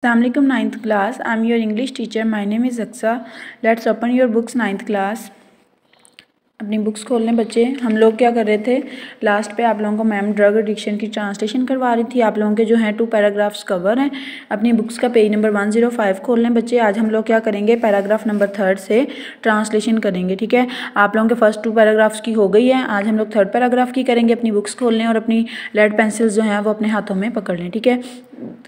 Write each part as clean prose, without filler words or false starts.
Assalamualaikum ninth class. I'm your English teacher. My name is Aksa. Let's open your books ninth class. अपनी books खोल लें बच्चे। हम लोग क्या कर रहे थे, लास्ट पे आप लोगों को मैम ड्रग एडिक्शन की ट्रांसलेशन करवा रही थी। आप लोगों के जो हैं 2 पैराग्राफ्स कवर हैं। अपनी बुक्स का पेज नंबर 105 खोल लें बच्चे। आज हम लोग क्या करेंगे, पैराग्राफ नंबर 3 से ट्रांसलेशन करेंगे। ठीक है, आप लोगों के फर्स्ट 2 पैराग्राफ्स की हो गई है। आज हम लोग 3rd पैराग्राफ की करेंगे। अपनी बुक्स खोल लें और अपनी लेड पेंसिल्स जो हैं वो अपने हाथों में पकड़ लें। ठीक है,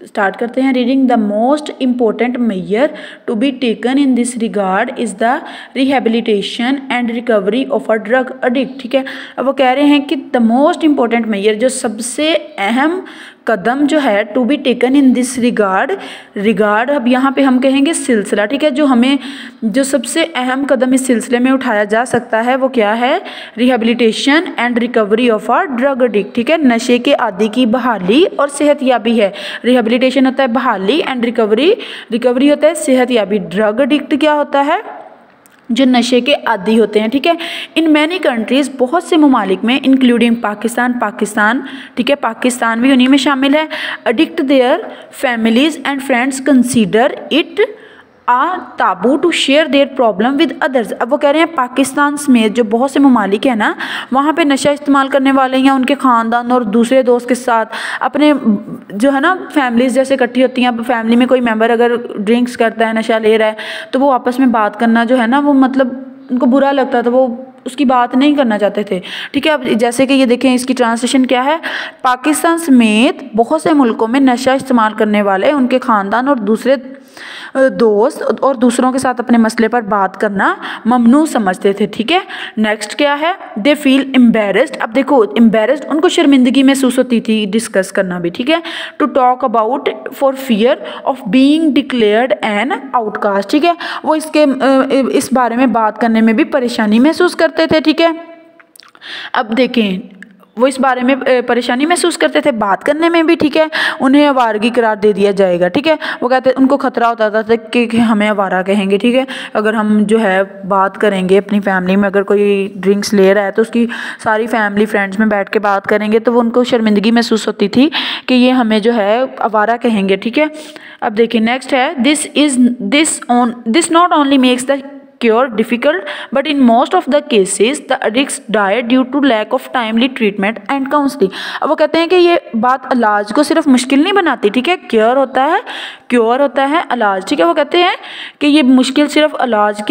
स्टार्ट करते हैं। Reading the most important measure to be taken in this regard is the rehabilitation and recovery of a drug addict. ठीक है, अब वो कह रहे हैं कि द मोस्ट इम्पोर्टेंट मेजर, जो सबसे अहम कदम जो है, to be taken in this regard अब यहाँ पे हम कहेंगे सिलसिला। ठीक है, जो हमें जो सबसे अहम कदम इस सिलसिले में उठाया जा सकता है वो क्या है, rehabilitation and recovery of a drug addict. ठीक है, नशे के आदी की बहाली और सेहतयाबी है। रिहेबिलिटेशन होता है बहाली एंड रिकवरी होता है सेहतयाबी। ड्रग एडिक्ट क्या होता है, जो नशे के आदी होते हैं। ठीक है, इन मैनी कंट्रीज़, बहुत से ममालिक में, इंक्लूडिंग पाकिस्तान, ठीक है, पाकिस्तान भी उन्हीं में शामिल है। Addict their families and friends consider it a taboo to share their problem with others. अब वो कह रहे हैं पाकिस्तान समेत जो बहुत से ममालिक हैं ना, वहाँ पे नशा इस्तेमाल करने वाले या उनके ख़ानदान और दूसरे दोस्त के साथ अपने जो है ना फैमिलीज़ जैसे इकट्ठी होती हैं। अब फैमिली में कोई मेंबर अगर ड्रिंक्स करता है, नशा ले रहा है, तो वो आपस में बात करना जो है ना वो मतलब उनको बुरा लगता था, वो उसकी बात नहीं करना चाहते थे। ठीक है, अब जैसे कि ये देखें, इसकी ट्रांसलेशन क्या है, पाकिस्तान समेत बहुत से मुल्कों में नशा इस्तेमाल करने वाले, उनके ख़ानदान और दूसरे दोस्त और दूसरों के साथ अपने मसले पर बात करना ममनू समझते थे। ठीक है, नेक्स्ट क्या है, दे फील एम्बेरस्ड। अब देखो, एम्बेरस्ड उनको शर्मिंदगी महसूस होती थी डिस्कस करना भी। ठीक है, to talk about for fear of being declared an outcast. ठीक है, वो इस बारे में बात करने में भी परेशानी महसूस करते थे। ठीक है, अब देखें, वो इस बारे में परेशानी महसूस करते थे, बात करने में भी। ठीक है, उन्हें आवारगी करार दे दिया जाएगा। ठीक है, वो कहते उनको खतरा होता था कि हमें आवारा कहेंगे। ठीक है, अगर हम जो है बात करेंगे अपनी फैमिली में, अगर कोई ड्रिंक्स ले रहा है तो उसकी सारी फैमिली फ्रेंड्स में बैठ के बात करेंगे तो वो उनको शर्मिंदगी महसूस होती थी कि ये हमें जो है आवारा कहेंगे। ठीक है, अब देखिए नेक्स्ट है, this not only makes the cure difficult, but in most of the cases the addicts die due to lack of timely treatment and counseling। अब वो कहते हैं कि ये बात इलाज को सिर्फ मुश्किल नहीं बनाती। ठीक है, क्योर होता है इलाज। ठीक है, वो कहते हैं कि ये मुश्किल सिर्फ इलाज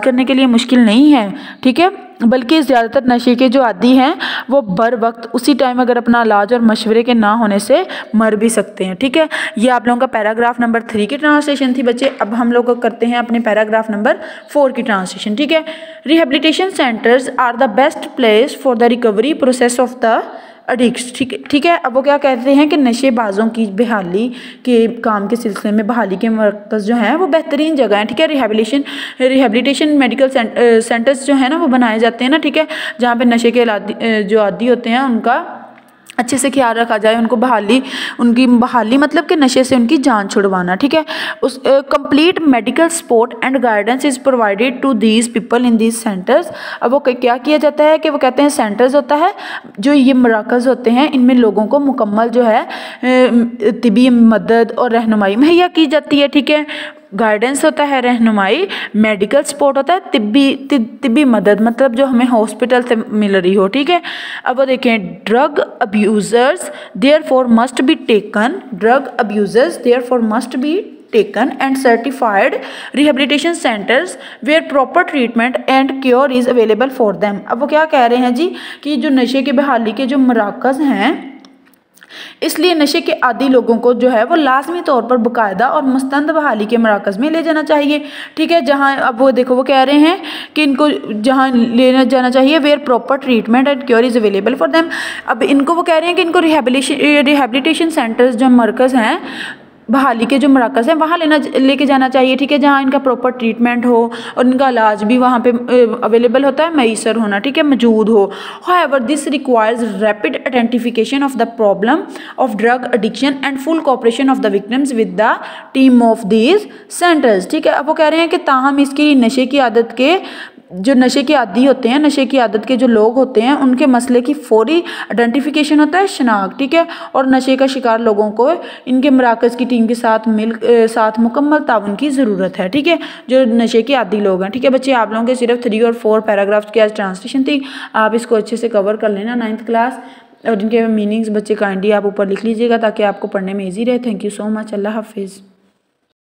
करने के लिए मुश्किल नहीं है। ठीक है, बल्कि ज़्यादातर नशे के जो आदी हैं वो बर वक्त उसी टाइम अगर अपना इलाज और मशवरे के ना होने से मर भी सकते हैं। ठीक है, ये आप लोगों का पैराग्राफ नंबर 3 की ट्रांसलेशन थी बच्चे। अब हम लोग करते हैं अपने पैराग्राफ नंबर 4 की ट्रांसलेशन। ठीक है, rehabilitation centres are the best place for the recovery process of the addicts. ठीक है, अब वो क्या कहते हैं कि नशेबाजों की बहाली के काम के सिलसिले में बहाली के मरकज़ जो हैं वो बेहतरीन जगह हैं। ठीक है, रिहेबिलिटेशन मेडिकल सेंटर्स जो है ना वो बनाए जाते हैं ना। ठीक है, जहाँ पे नशे के जो आदी होते हैं उनका अच्छे से ख्याल रखा जाए, उनकी बहाली मतलब कि नशे से उनकी जान छुड़वाना। ठीक है, उस complete medical support and guidance is provided to these people in these centres. अब वो क्या किया जाता है कि वो कहते हैं सेंटर्स होता है जो ये मराकज़ होते हैं, इनमें लोगों को मुकम्मल जो है तिबी मदद और रहनुमाई मुहैया की जाती है। ठीक है, गाइडेंस होता है रहनुमाई, मेडिकल सपोर्ट होता है तिब्बी मदद, मतलब जो हमें हॉस्पिटल से मिल रही हो। ठीक है, अब वो देखें, drug abusers therefore must be taken and certified rehabilitation centers where proper treatment and cure is available for them। अब वो क्या कह रहे हैं जी कि जो नशे के बहाली के जो मराकज़ हैं, इसलिए नशे के आदी लोगों को जो है वो लाजमी तौर पर बाकायदा और मुस्तंद बहाली के मराकज़ में ले जाना चाहिए। ठीक है, जहाँ अब वो देखो वो कह रहे हैं कि इनको जहाँ ले जाना चाहिए where proper treatment and cure is available for them. अब इनको वो कह रहे हैं कि इनको रिहेबिलिटेशन सेंटर्स जो मरकज़ हैं, बहाली के जो मराकज़ हैं, वहाँ लेके जाना चाहिए। ठीक है, जहाँ इनका प्रॉपर ट्रीटमेंट हो और इनका इलाज भी वहाँ पे अवेलेबल होता है, मैसर होना, ठीक है, मौजूद हो। However this requires rapid identification of the problem of drug addiction and full cooperation of the victims with the team of these centres. ठीक है, अब वो कह रहे हैं कि ताहम इसकी नशे की आदत के जो नशे के आदी होते हैं, नशे की आदत के जो लोग होते हैं, उनके मसले की फौरी आइडेंटिफिकेशन होता है, शनाख्त, ठीक है। और नशे का शिकार लोगों को इनके मराकज़ की टीम के साथ मुकम्मल ताउन की ज़रूरत है, ठीक है, जो नशे के आदी लोग हैं, ठीक है बच्चे। आप लोगों के सिर्फ 3 और 4 पैराग्राफ्स की आज ट्रांसलेशन थी, आप इसको अच्छे से कवर कर लेना 9th क्लास, और इनके मीनिंग्स बच्चे काइंडली आप ऊपर लिख लीजिएगा ताकि आपको पढ़ने में ईजी रहे। Thank you so much. अल्लाह हाफिज़।